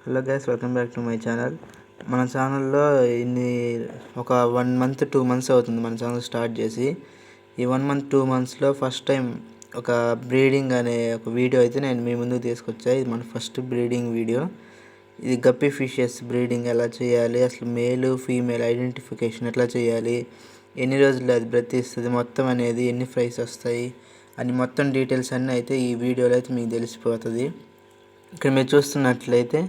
Hello guys, welcome back to my channel. మన ఛానల్లో ఒక 1 మంత్ 2 మంత్స్ అవుతుంది మన ఛానల్ స్టార్ట్ చేసి. ఈ 1 మంత్ 2 మంత్స్లో ఫస్ట్ టైం ఒక బ్రీడింగ్ అనే ఒక వీడియో అయితే నేను మీ ముందుకు తీసుకొచ్చా. ఇది మన ఫస్ట్ బ్రీడింగ్ వీడియో. ఇది గప్పీ ఫిషెస్ బ్రీడింగ్ ఎలా చేయాలి, అసలు మేల్ ఫీమేల్ ఐడెంటిఫికేషన్ ఎట్లా చేయాలి, ఎన్ని రోజులు అది బ్రతిస్తుంది మొత్తం అనేది, ఎన్ని ఫ్రైస్ వస్తాయి అని మొత్తం డీటెయిల్స్ అన్నీ అయితే ఈ వీడియోలో అయితే మీకు తెలిసిపోతుంది. ఇక్కడ మీరు చూస్తున్నట్లయితే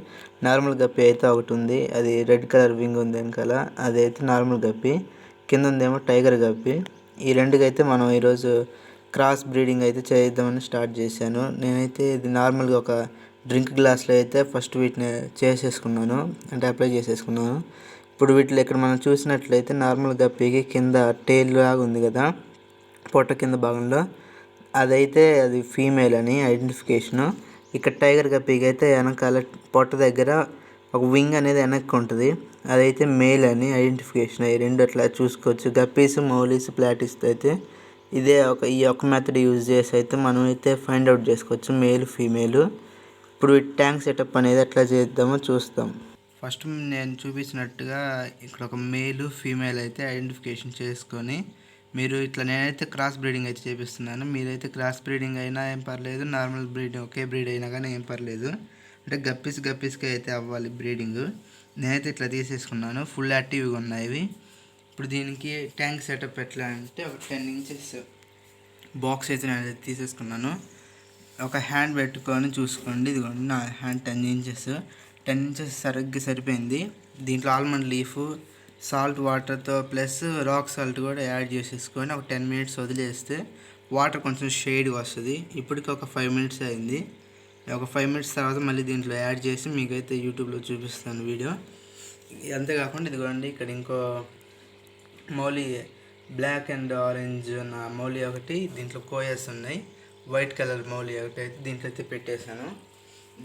నార్మల్ గప్పి అయితే ఒకటి ఉంది, అది రెడ్ కలర్ వింగ్ ఉంది వెనకాల, అదైతే నార్మల్ గప్పి. కింద ఉందేమో టైగర్ గప్పి. ఈ రెండుకైతే మనం ఈరోజు క్రాస్ బ్రీడింగ్ అయితే చేద్దామని స్టార్ట్ చేశాను. నేనైతే ఇది నార్మల్గా ఒక డ్రింక్ గ్లాస్లో అయితే ఫస్ట్ వీటిని చేసేసుకున్నాను, అంటే అప్లై చేసేసుకున్నాను. ఇప్పుడు వీటిలో ఇక్కడ మనం చూసినట్లయితే నార్మల్ గప్పికి కింద టైల్ లాగా ఉంది కదా, పొట్ట కింద భాగంలో, అది ఫీమేల్ అని ఐడెంటిఫికేషను. ఇక్కడ టైగర్ గప్పీకి అయితే వెనకాల పొట్ట దగ్గర ఒక వింగ్ అనేది వెనక్కి ఉంటుంది, అదైతే మేల్ అని ఐడెంటిఫికేషన్. ఈ రెండు అట్లా చూసుకోవచ్చు. గప్పీస్, మౌలీస్, ప్లాటీస్ అయితే ఈ ఒక్క మెథడ్ యూజ్ చేసి అయితే మనం అయితే ఫైండ్ అవుట్ చేసుకోవచ్చు మేల్ ఫీమేల్. ఇప్పుడు ట్యాంక్ సెటప్ అనేది ఎట్లా చేద్దామో చూస్తాం. ఫస్ట్ నేను చూపించినట్టుగా ఇక్కడ ఒక మేల్ ఫీమేల్ అయితే ఐడెంటిఫికేషన్ చేసుకొని, మీరు ఇట్లా నేనైతే క్రాస్ బ్రీడింగ్ అయితే చేపిస్తున్నాను. మీరైతే క్రాస్ బ్రీడింగ్ అయినా ఏం పర్లేదు, నార్మల్ బ్రీడింగ్ ఒకే బ్రీడ్ అయినా కానీ ఏం పర్లేదు. అంటే గప్పీస్కి అయితే అవ్వాలి బ్రీడింగ్. నేనైతే ఇట్లా తీసేసుకున్నాను, ఫుల్ యాక్టివ్గా ఉన్నాయి ఇవి. ఇప్పుడు దీనికి ట్యాంక్ సెటప్ ఎట్లా అంటే ఒక 10 ఇంచెస్ బాక్స్ అయితే నేను తీసేసుకున్నాను. ఒక హ్యాండ్ పెట్టుకొని చూసుకోండి, ఇదిగోండి నా హ్యాండ్ 10 ఇంచెస్ సరిగ్గా సరిపోయింది. దీంట్లో ఆల్మండ్ లీఫ్, సాల్ట్ వాటర్తో ప్లస్ రాక్ సాల్ట్ కూడా యాడ్ చేసేసుకొని ఒక 10 మినిట్స్ వదిలేస్తే వాటర్ కొంచెం షేడ్గా వస్తుంది. ఇప్పటికి ఒక 5 మినిట్స్ అయింది. ఒక 5 మినిట్స్ తర్వాత మళ్ళీ దీంట్లో యాడ్ చేసి మీకైతే యూట్యూబ్లో చూపిస్తాను వీడియో. అంతేకాకుండా ఇదిగోండి ఇక్కడ ఇంకో మౌలీ బ్లాక్ అండ్ ఆరెంజ్ ఉన్న మౌలీ ఒకటి, దీంట్లో కోయస్ ఉన్నాయి, వైట్ కలర్ మౌలీ ఒకటి అయితే దీంట్లో అయితే పెట్టేశాను.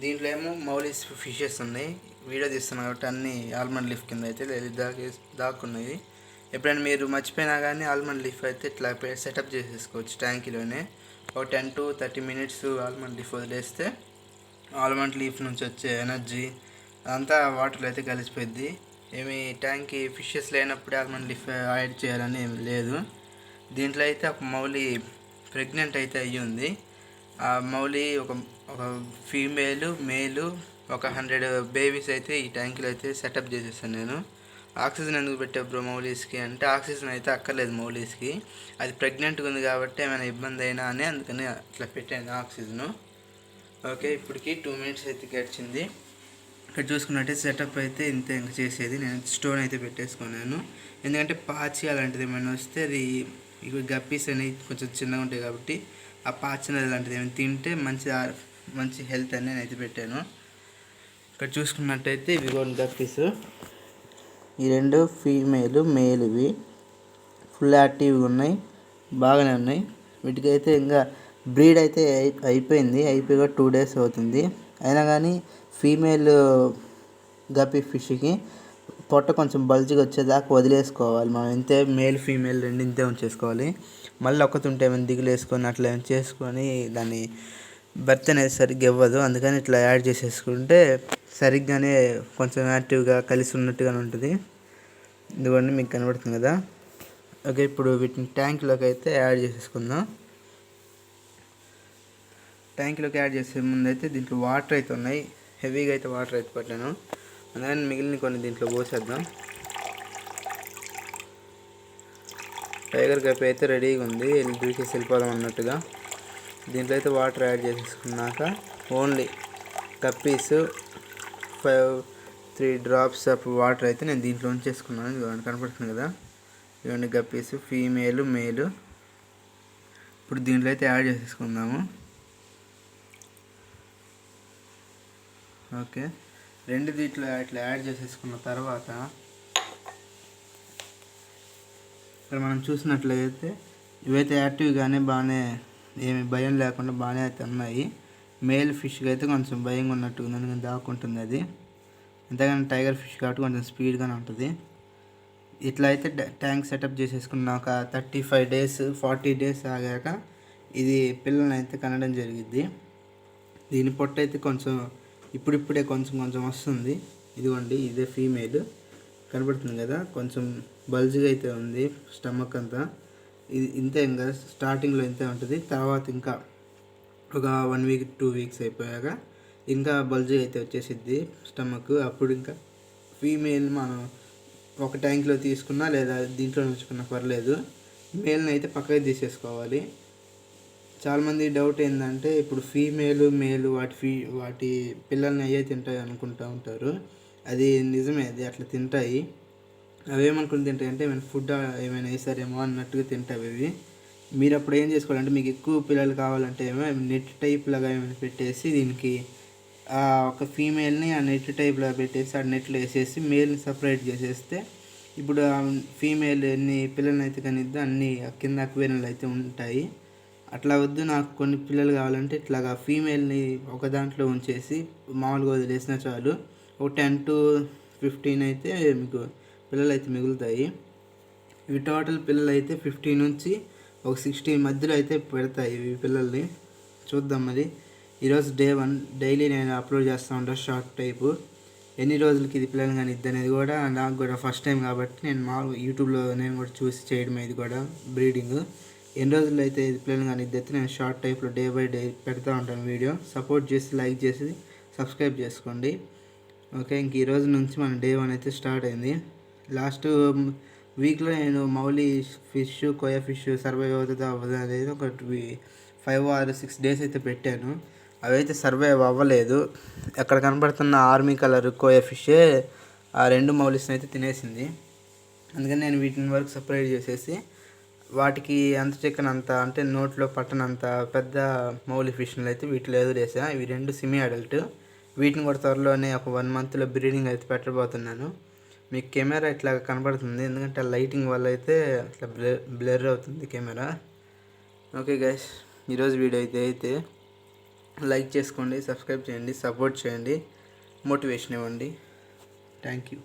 దీంట్లో ఏమో మౌలీస్ ఫిషెస్ ఉన్నాయి. వీడియో తీస్తున్నాను కాబట్టి అన్నీ ఆల్మండ్ లీఫ్ కింద అయితే దాక్కున్నాయి. ఎప్పుడైనా మీరు మర్చిపోయినా కానీ ఆల్మండ్ లీఫ్ అయితే ఇట్లా సెటప్ చేసేసుకోవచ్చు ట్యాంకీలోనే. ఒక 10 to 30 మినిట్స్ ఆల్మండ్ లీఫ్ వదిలేస్తే ఆల్మండ్ లీఫ్ నుంచి వచ్చే ఎనర్జీ అంతా వాటర్లో అయితే కలిసిపోద్ది. ఏమి ట్యాంక్కి ఫిషెస్ లేనప్పుడే ఆల్మండ్ లీఫ్ యాడ్ చేయాలని ఏమి లేదు. దీంట్లో అయితే ఒక మౌలీ ప్రెగ్నెంట్ అయితే అయ్యి ఉంది. ఆ మౌలీ ఒక ఫీమేలు మేలు ఒక 100 బేబీస్ అయితే ఈ ట్యాంకులో అయితే సెటప్ చేసేసాను నేను. ఆక్సిజన్ ఎందుకు పెట్టా బ్రో మౌలీస్కి అంటే, ఆక్సిజన్ అయితే అక్కర్లేదు మౌలీస్కి, అది ప్రెగ్నెంట్గా ఉంది కాబట్టి ఏమైనా ఇబ్బంది అయినా అని అందుకని అట్లా పెట్టాను ఆక్సిజను. ఓకే, ఇప్పటికి 2 మినిట్స్ అయితే గడిచింది. ఇక్కడ చూసుకున్నట్టయితే సెటప్ అయితే ఇంత ఇంకా చేసేది. నేను స్టోన్ అయితే పెట్టేసుకున్నాను, ఎందుకంటే పాచి అలాంటిది ఏమైనా వస్తే అది ఇవి గప్పీస్ అనేవి కొంచెం చిన్నగా ఉంటాయి కాబట్టి ఆ పాచి అనేది అలాంటిది ఏమైనా తింటే మంచి హెల్త్ అని నేను అయితే పెట్టాను. ఇక్కడ చూసుకున్నట్టయితే ఇవి కొన్ని గప్పీస్, ఈ రెండు ఫీమేల్ మేల్, ఇవి ఫుల్ యాక్టివ్గా ఉన్నాయి, బాగానే ఉన్నాయి. వీటికైతే ఇంకా బ్రీడ్ అయితే అయిపోయి 2 days అవుతుంది. అయినా కానీ ఫీమేల్ గప్పీ ఫిష్కి పొట్ట కొంచెం బల్జ్గా వచ్చేదాకా వదిలేసుకోవాలి మనం. ఇంతే మేల్ ఫీమేల్ రెండు ఇంతే ఉంచేసుకోవాలి. మళ్ళీ ఒక్కటి ఉంటే ఏమైనా దిగులేసుకొని అట్లా ఏమైనా చేసుకొని దాన్ని బర్త్ అనేది సరిగ్గా ఇవ్వదు. అందుకని ఇట్లా యాడ్ చేసేసుకుంటే సరిగ్గానే కొంచెం యాక్టివ్గా కలిసి ఉన్నట్టుగానే ఉంటుంది. ఇదిగోండి మీకు కనబడుతుంది కదా. ఓకే, ఇప్పుడు వీటిని ట్యాంక్లోకి అయితే యాడ్ చేసేసుకుందాం. ట్యాంక్లోకి యాడ్ చేసే ముందు అయితే దీంట్లో వాటర్ అయితే ఉన్నాయి, హెవీగా అయితే వాటర్ అయితే పట్టాను. అందుకని మిగిలిన కొన్ని దీంట్లో పోసేద్దాం. టైగర్ గప్పి అయితే రెడీగా ఉంది, దూకేసి వెళ్ళిపోదాం అన్నట్టుగా. దీంట్లో అయితే వాటర్ యాడ్ చేసేసుకున్నాక only guppies 3 drops of water అయితే నేను దీంట్లో ఉంచేసుకున్నాను. ఇదిగోండి కనపడుతుంది కదా, ఇవన్నీ గప్పీస్ ఫీమేలు మేలు. ఇప్పుడు దీంట్లో అయితే యాడ్ చేసేసుకుందాము. ఓకే, రెండు దీంట్లో ఇట్లా యాడ్ చేసేసుకున్న తర్వాత ఇక్కడ మనం చూసినట్లయితే ఇవైతే యాక్టివ్గానే బాగానే ఏమి భయం లేకుండా బాగానే అయితే ఉన్నాయి. మేల్ ఫిష్కి అయితే కొంచెం భయంగా ఉన్నట్టు ఉంది, దాక్కుంటుంది అది. అంతేగాని టైగర్ ఫిష్ కాబట్టి కొంచెం స్పీడ్గానే ఉంటుంది. ఇట్లా అయితే ట్యాంక్ సెటప్ చేసేసుకున్నాక 35 days 40 days ఆగాక ఇది పిల్లల్ని అయితే కనడం జరిగిద్ది. దీని పొట్ట అయితే కొంచెం ఇప్పుడిప్పుడే కొంచెం కొంచెం వస్తుంది. ఇదిగోండి, ఇదే ఫీమేల్ కనబడుతుంది కదా, కొంచెం బల్జ్గా అయితే ఉంది స్టమక్ అంతా. ఇది ఇంతే, ఇంకా స్టార్టింగ్లో ఇంతే ఉంటుంది. తర్వాత ఇంకా ఒక 1 వీక్ 2 వీక్స్ అయిపోయాక ఇంకా బల్జ్గా అయితే వచ్చేసిద్ది స్టమక్. అప్పుడు ఇంకా ఫీమేల్ మనం ఒక ట్యాంక్లో తీసుకున్నా లేదా దీంట్లో ఉంచుకున్నా పర్లేదు. మేల్ని అయితే పక్కకి తీసేసుకోవాలి. చాలామంది డౌట్ ఏంటంటే, ఇప్పుడు ఫీమేలు మేలు వాటి పిల్లల్ని అయ్యే తింటాయి అనుకుంటూ ఉంటారు. అది నిజమే, అది అట్లా తింటాయి. అవి ఏమనుకుని తింటాయి అంటే ఏమైనా ఫుడ్ ఏమైనా వేసారేమో అన్నట్టుగా తింటాయి అవి. మీరు అప్పుడు ఏం చేసుకోవాలంటే, మీకు ఎక్కువ పిల్లలు కావాలంటే ఏమో నెట్ టైప్ లాగా ఏమైనా పెట్టేసి దీనికి ఒక ఫీమేల్ని ఆ నెట్ టైప్లో పెట్టేసి ఆ నెట్లో వేసేసి మేల్ని సపరేట్ చేసేస్తే ఇప్పుడు ఫీమేల్ ఎన్ని పిల్లల్ని అయితే కనిద్దో అన్ని కింద అక్వేరియంలు అయితే ఉంటాయి. అట్లా వద్దు, నాకు కొన్ని పిల్లలు కావాలంటే ఇట్లాగా ఫీమేల్ని ఒక దాంట్లో ఉంచేసి మామూలుగా వదిలేసినా చాలు. ఒక 10 to 15 అయితే మీకు పిల్లలు అయితే మిగులుతాయి. ఇవి టోటల్ పిల్లలు అయితే 50 నుంచి ఒక 60 మధ్యలో అయితే పెడతాయి ఇవి పిల్లల్ని. చూద్దాం మరి. ఈరోజు Day 1 డైలీ నేను అప్లోడ్ చేస్తూ ఉంటాను షార్ట్ టైపు. ఎన్ని రోజులకి ఇది పిల్లలు కానీ ఇది అనేది కూడా నాకు కూడా ఫస్ట్ టైం కాబట్టి నేను మామూలుగా యూట్యూబ్లో నేను కూడా చూసి చేయడమే. ఇది కూడా బ్రీడింగ్ ఎన్ని రోజులు అయితే ఇది పిల్లలు కానీ ఇది అయితే నేను షార్ట్ టైప్లో డే బై డే పెడతా ఉంటాను వీడియో. సపోర్ట్ చేసి లైక్ చేసి సబ్స్క్రైబ్ చేసుకోండి. ఓకే, ఇంక ఈ రోజు నుంచి మన Day 1 అయితే స్టార్ట్ అయింది. లాస్ట్ వీక్లో నేను Mouli fish, Koya fish survive అవుతుందా అవ్వదా అనేది ఒక 5 or 6 days అయితే పెట్టాను. అవి అయితే సర్వైవ్ అవ్వలేదు. అక్కడ కనబడుతున్న ఆర్మీ కలర్ కోయా ఫిషే ఆ 2 మౌలిస్ని అయితే తినేసింది. అందుకని నేను వీటిని వరకు సపరేట్ చేసేసి వాటికి అంత చిక్కనంత అంటే నోట్లో పట్టనంత పెద్ద మౌలి ఫిష్లు అయితే వీటిలో ఎదురేసా. ఇవి 2 సెమీ అడల్ట్. వీటిని కూడా త్వరలోనే ఒక 1 monthలో బ్రీడింగ్ అయితే పెట్టబోతున్నాను. మీకు కెమెరా ఇట్లా కనబడుతుంది ఎందుకంటే ఆ లైటింగ్ వల్ల అయితే ఇట్లా బ్లర్ అవుతుంది కెమెరా. ఓకే గైస్, ఈరోజు వీడియో అయితే లైక్ చేసుకోండి, సబ్స్క్రైబ్ చేయండి, సపోర్ట్ చేయండి, మోటివేషన్ ఇవ్వండి. Thank you.